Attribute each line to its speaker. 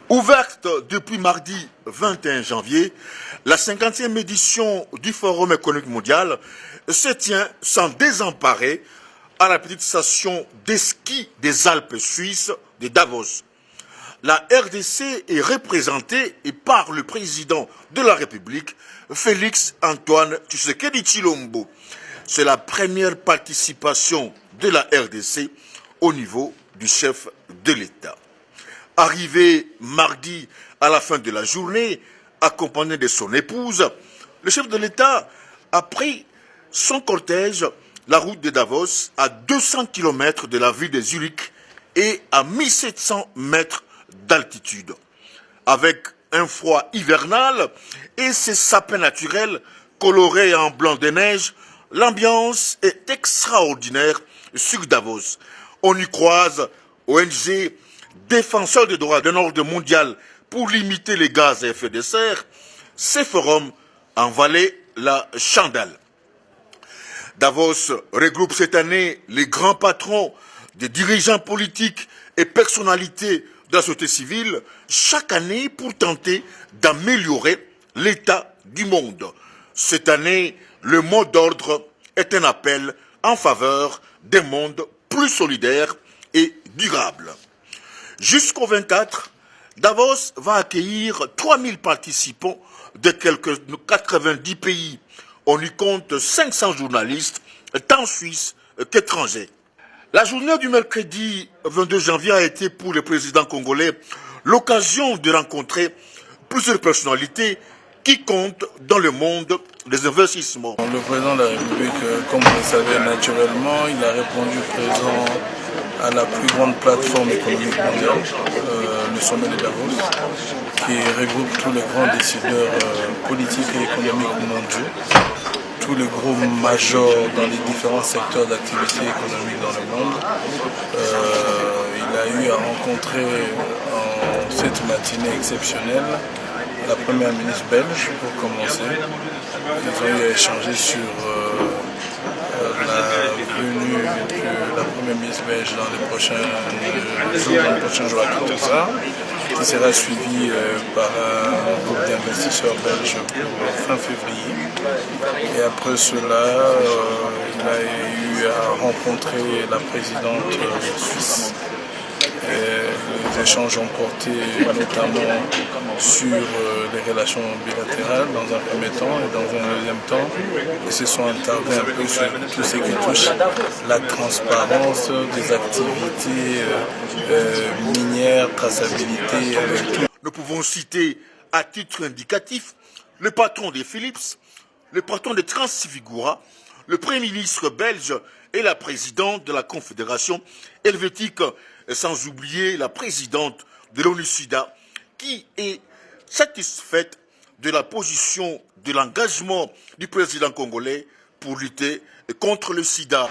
Speaker 1: Ouverte depuis mardi 21 janvier, la 50e édition du Forum économique mondial se tient sans désemparer à la petite station de ski des Alpes suisses de Davos. La RDC est représentée par le président de la République, Félix Antoine Tshisekedi Tshilombo. C'est la première participation de la RDC au niveau du chef de l'État. Arrivé mardi à la fin de la journée, accompagné de son épouse, le chef de l'État a pris son cortège la route de Davos à 200 km de la ville de Zurich et à 1700 mètres d'altitude. Avec un froid hivernal et ses sapins naturels colorés en blanc de neige, l'ambiance est extraordinaire sur Davos. On y croise ONG, défenseurs des droits d'un ordre mondial pour limiter les gaz à effet de serre. Ces forums en valaient la chandelle. Davos regroupe cette année les grands patrons, des dirigeants politiques et personnalités de la société civile, chaque année pour tenter d'améliorer l'état du monde. Cette année, le mot d'ordre est un appel en faveur d'un monde plus solidaire et durable. Jusqu'au 24, Davos va accueillir 3000 participants de quelques 90 pays. On y compte 500 journalistes, tant suisses qu'étrangers. La journée du mercredi 22 janvier a été pour le président congolais l'occasion de rencontrer plusieurs personnalités qui comptent dans le monde des investissements.
Speaker 2: Le président de la République, comme vous le savez naturellement, il a répondu présent à la plus grande plateforme économique mondiale, le sommet de Davos, qui regroupe tous les grands décideurs politiques et économiques mondiaux, tous les gros majors dans les différents secteurs d'activité économique dans le monde. Il a eu à rencontrer en cette matinée exceptionnelle la première ministre belge pour commencer. Ils ont eu à échanger sur la venue de la première ministre belge dans les prochains jours à Kinshasa, qui sera suivi par un groupe d'investisseurs belges pour fin février. Et après cela, il a eu à rencontrer la présidente suisse. Les échanges ont porté notamment sur les relations bilatérales dans un premier temps et dans un deuxième temps. Ils se sont attardés un peu sur tout ce qui touche la transparence des activités minières, traçabilité.
Speaker 1: Nous pouvons citer à titre indicatif le patron des Philips, le patron de Transfigura, le premier ministre belge et la présidente de la Confédération helvétique, sans oublier la présidente de l'ONU-SIDA, qui est satisfaite de la position, de l'engagement du président congolais pour lutter contre le sida.